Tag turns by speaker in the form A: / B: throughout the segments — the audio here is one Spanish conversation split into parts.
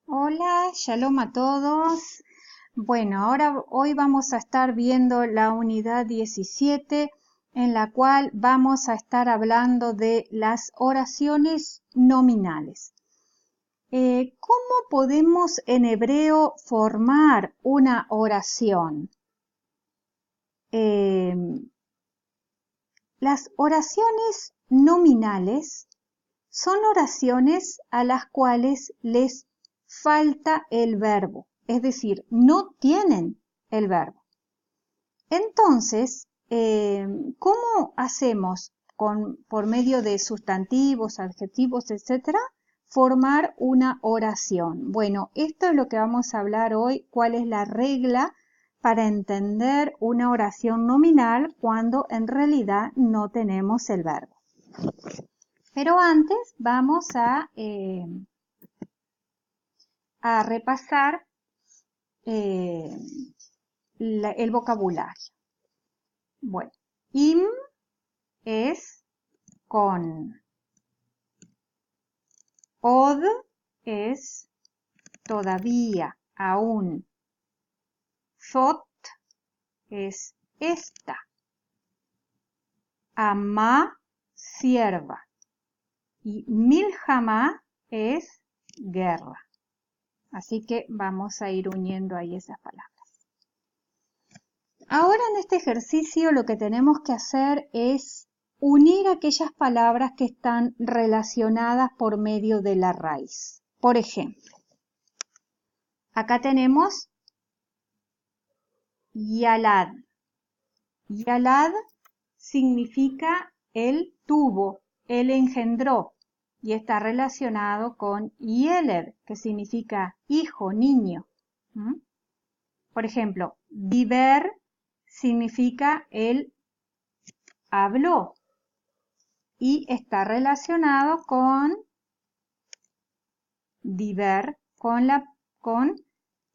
A: Hola, shalom a todos. Bueno, hoy vamos a estar viendo la unidad 17, en la cual vamos a estar hablando de las oraciones nominales. ¿Cómo podemos en hebreo formar una oración? Las oraciones nominales son oraciones a las cuales les falta el verbo, es decir, no tienen el verbo. Entonces, ¿cómo hacemos por medio de sustantivos, adjetivos, etcétera, formar una oración? Bueno, esto es lo que vamos a hablar hoy, cuál es la regla para entender una oración nominal cuando en realidad no tenemos el verbo. Pero antes vamos a repasar el vocabulario. Bueno, im es con, od es todavía, aún, zot es esta, amá, sierva, y milhamá es guerra. Así que vamos a ir uniendo ahí esas palabras. Ahora en este ejercicio lo que tenemos que hacer es unir aquellas palabras que están relacionadas por medio de la raíz. Por ejemplo, acá tenemos yalad. Yalad significa él tuvo, él engendró, y está relacionado con yeled, que significa hijo, niño. Por ejemplo, diber significa él habló y está relacionado con diber, con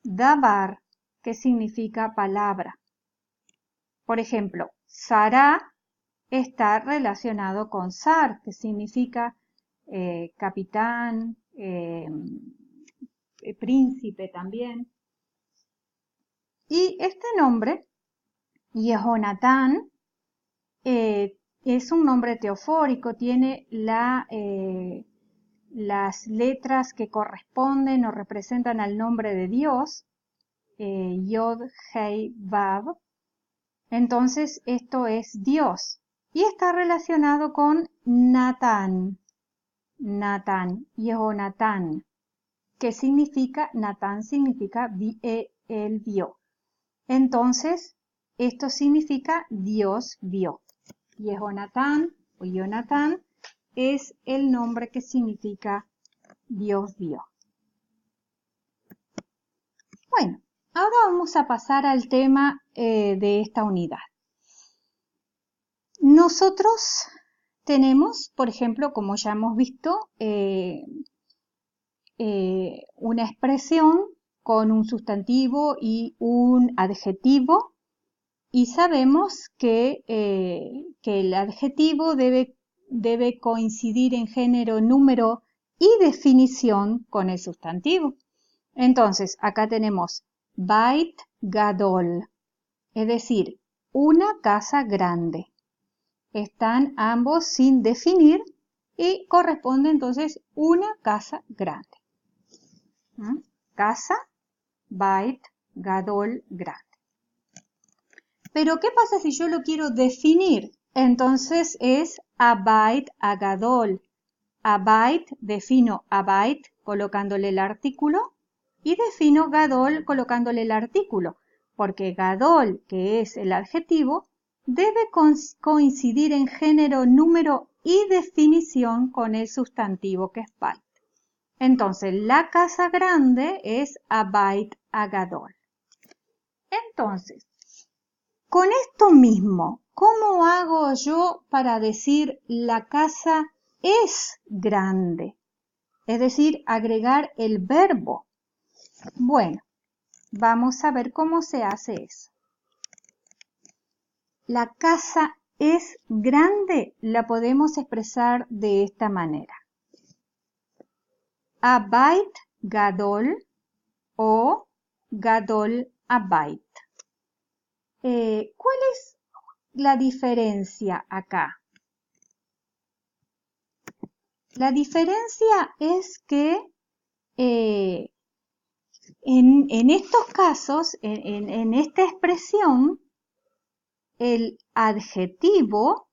A: dabar, que significa palabra. Por ejemplo, Sará está relacionado con Sar, que significa capitán, príncipe también. Y este nombre, Yehonatán, es un nombre teofórico, tiene las letras que corresponden o representan al nombre de Dios, Yod, Hei, Vav. Entonces esto es Dios y está relacionado con Natán, Yehonatán, que significa, Natán significa él vio. Entonces esto significa Dios vio. Yehonatán o Jonatán es el nombre que significa Dios vio. Bueno, ahora vamos a pasar al tema de esta unidad. Nosotros tenemos, por ejemplo, como ya hemos visto, una expresión con un sustantivo y un adjetivo, y sabemos que el adjetivo debe coincidir en género, número y definición con el sustantivo. Entonces, acá tenemos Bait Gadol, es decir, una casa grande. Están ambos sin definir y corresponde entonces una casa grande. Casa, Bait, Gadol, grande. Pero ¿qué pasa si yo lo quiero definir? Entonces es Abait Agadol. Abait, defino Abait colocándole el artículo y defino Gadol colocándole el artículo, porque Gadol, que es el adjetivo, debe coincidir en género, número y definición con el sustantivo que es Bait. Entonces, la casa grande es Abait Agadol. Entonces, con esto mismo, ¿cómo hago yo para decir la casa es grande? Es decir, agregar el verbo. Bueno, vamos a ver cómo se hace eso. La casa es grande, la podemos expresar de esta manera. Abait gadol o gadol abait. ¿Cuál es la diferencia acá? La diferencia es que en estos casos, en esta expresión, el adjetivo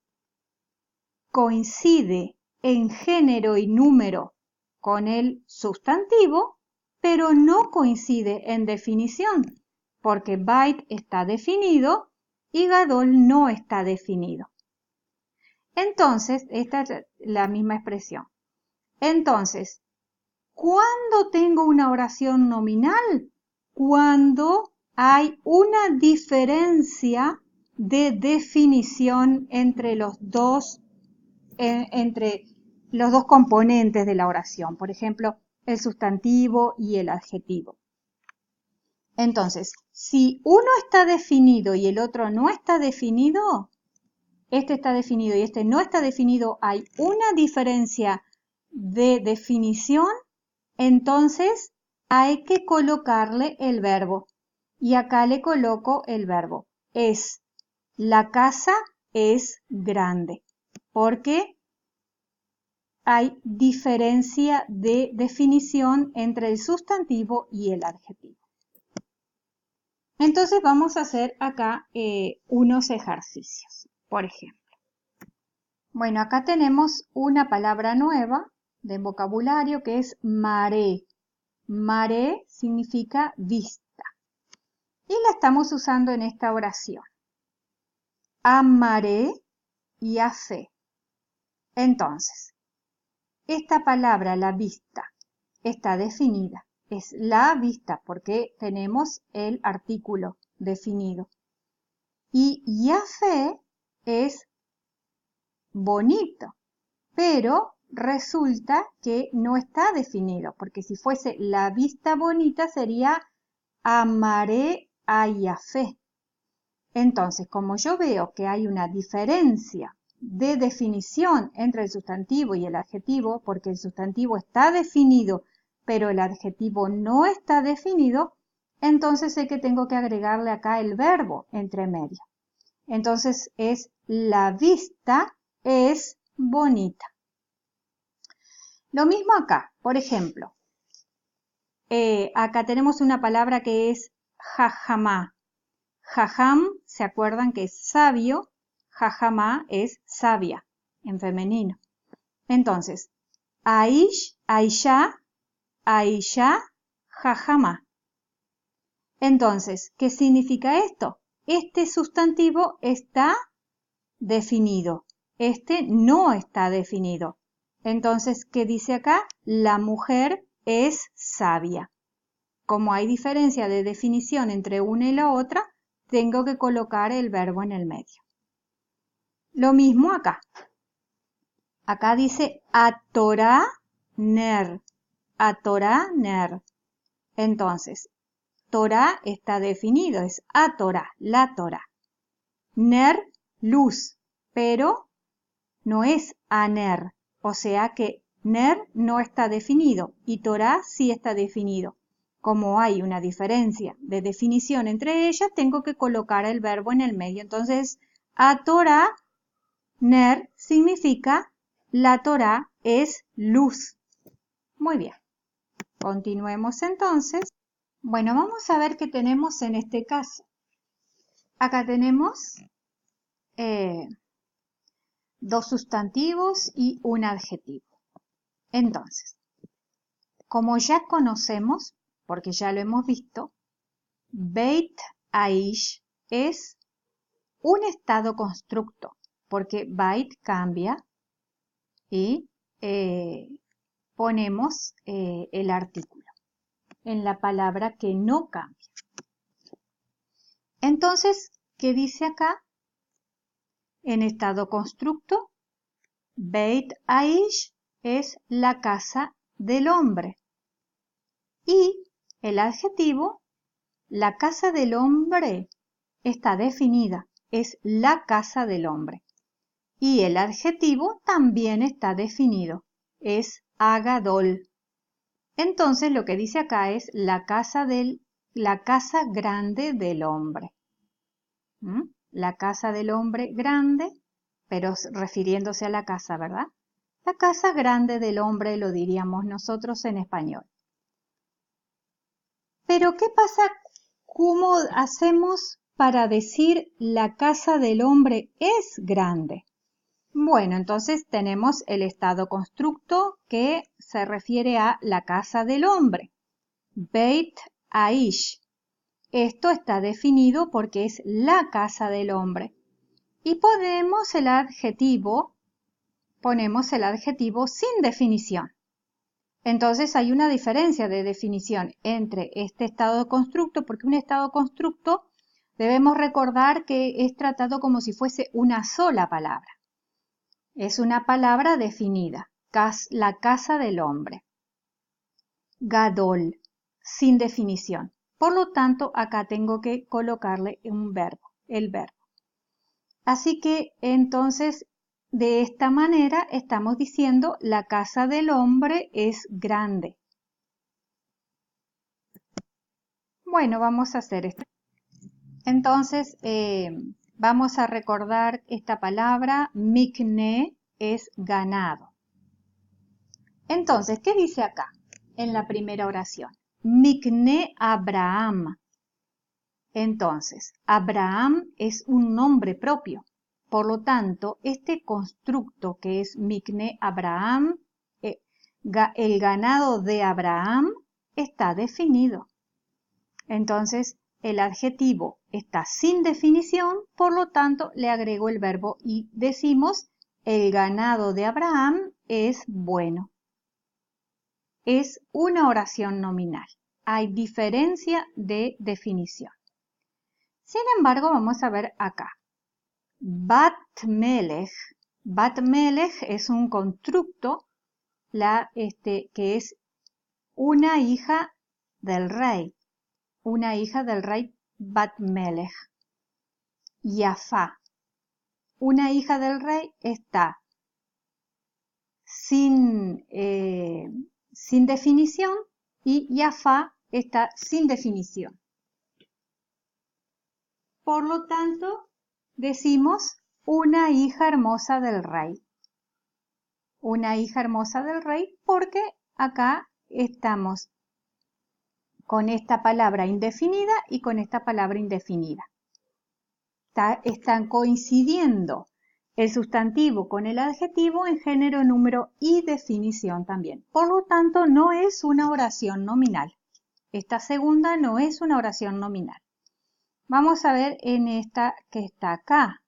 A: coincide en género y número con el sustantivo, pero no coincide en definición, porque bait está definido y gadol no está definido. Entonces, esta es la misma expresión. Entonces, ¿cuándo tengo una oración nominal? Cuando hay una diferencia de definición entre los dos componentes de la oración. Por ejemplo, el sustantivo y el adjetivo. Entonces, si uno está definido y el otro no está definido, este está definido y este no está definido, hay una diferencia de definición, entonces hay que colocarle el verbo. Y acá le coloco el verbo. La casa es grande. Porque hay diferencia de definición entre el sustantivo y el adjetivo. Entonces vamos a hacer acá unos ejercicios. Por ejemplo, bueno, acá tenemos una palabra nueva de vocabulario que es maré. Maré significa vista. Y la estamos usando en esta oración. Amaré y afé. Entonces, esta palabra, la vista, está definida. Es la vista porque tenemos el artículo definido. Y yafé es bonito, pero resulta que no está definido, porque si fuese la vista bonita sería amaré a yafé. Entonces, como yo veo que hay una diferencia de definición entre el sustantivo y el adjetivo, porque el sustantivo está definido, pero el adjetivo no está definido, entonces sé que tengo que agregarle acá el verbo entre medio. Entonces la vista es bonita. Lo mismo acá, por ejemplo, acá tenemos una palabra que es jajamá. Jajam, ¿se acuerdan que es sabio? Jajamá es sabia, en femenino. Entonces, Aish, Aisha, Aisha, jajamá. Entonces, ¿qué significa esto? Este sustantivo está definido. Este no está definido. Entonces, ¿qué dice acá? La mujer es sabia. Como hay diferencia de definición entre una y la otra, tengo que colocar el verbo en el medio. Lo mismo acá. Acá dice atorá ner. Atorá ner. Entonces, Torá está definido, es atorá, la Torá. Ner, luz, pero no es aner. O sea que ner no está definido y Torá sí está definido. Como hay una diferencia de definición entre ellas, tengo que colocar el verbo en el medio. Entonces, a Torá, ner, significa la Torá es luz. Muy bien. Continuemos entonces. Bueno, vamos a ver qué tenemos en este caso. Acá tenemos dos sustantivos y un adjetivo. Entonces, como ya conocemos, porque ya lo hemos visto, Beit Aish es un estado constructo, porque Beit cambia y ponemos el artículo en la palabra que no cambia. Entonces, ¿qué dice acá? En estado constructo, Beit Aish es la casa del hombre. Y el adjetivo, la casa del hombre, está definida, es la casa del hombre. Y el adjetivo también está definido, es agadol. Entonces lo que dice acá es la casa grande del hombre. La casa del hombre grande, pero refiriéndose a la casa, ¿verdad? La casa grande del hombre lo diríamos nosotros en español. Pero ¿qué pasa? ¿Cómo hacemos para decir la casa del hombre es grande? Bueno, entonces tenemos el estado constructo que se refiere a la casa del hombre. Beit Aish. Esto está definido porque es la casa del hombre. Y ponemos el adjetivo sin definición. Entonces hay una diferencia de definición entre este estado constructo, porque un estado constructo debemos recordar que es tratado como si fuese una sola palabra. Es una palabra definida, la casa del hombre. Gadol, sin definición. Por lo tanto, acá tengo que colocarle un verbo, el verbo. Así que entonces, de esta manera estamos diciendo la casa del hombre es grande. Bueno, vamos a hacer esto. Entonces, vamos a recordar esta palabra, mikne es ganado. Entonces, ¿qué dice acá en la primera oración? Mikne Abraham. Entonces, Abraham es un nombre propio. Por lo tanto, este constructo que es Mikne Abraham, el ganado de Abraham, está definido. Entonces, el adjetivo está sin definición, por lo tanto, le agrego el verbo y decimos, el ganado de Abraham es bueno. Es una oración nominal. Hay diferencia de definición. Sin embargo, vamos a ver acá. Bat Melech es un constructo que es una hija del rey. Una hija del rey Bat Melech. Yafá. Una hija del rey está sin definición y Yafá está sin definición. Por lo tanto, decimos una hija hermosa del rey. Una hija hermosa del rey porque acá estamos con esta palabra indefinida y con esta palabra indefinida. Están coincidiendo el sustantivo con el adjetivo en género, número y definición también. Por lo tanto, no es una oración nominal. Esta segunda no es una oración nominal. Vamos a ver en esta que está acá.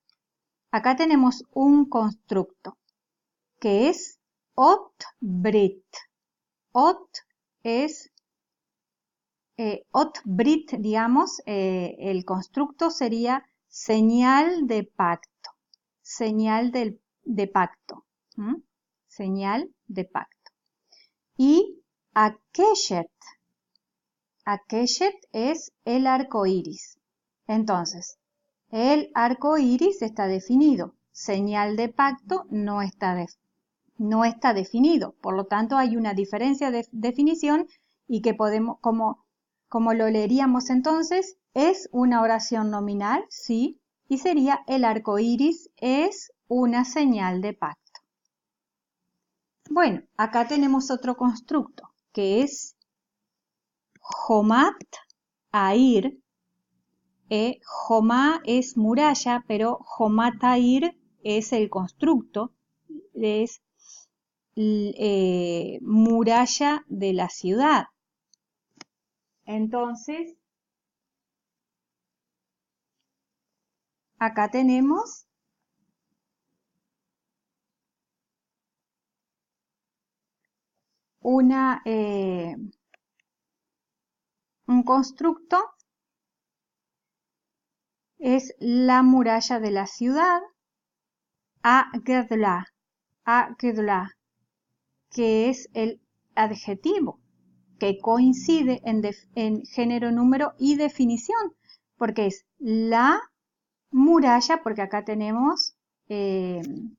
A: Acá tenemos un constructo que es ot brit. Ot es ot brit, digamos, el constructo sería señal de pacto. Señal de pacto. Señal de pacto. Y akeshet. Akeshet es el arco iris. Entonces, el arco iris está definido. Señal de pacto no está definido. Por lo tanto, hay una diferencia de definición y que podemos, como lo leeríamos entonces, es una oración nominal, sí, y sería el arco iris es una señal de pacto. Bueno, acá tenemos otro constructo que es Jomat Air. Jomá es muralla, pero Jomat Air es el constructo, es muralla de la ciudad. Entonces, acá tenemos un constructo, es la muralla de la ciudad, Agedla, que es el adjetivo que coincide en género, número y definición, porque es la muralla, porque acá tenemos el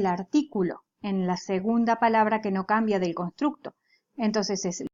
A: artículo en la segunda palabra que no cambia del constructo. Entonces es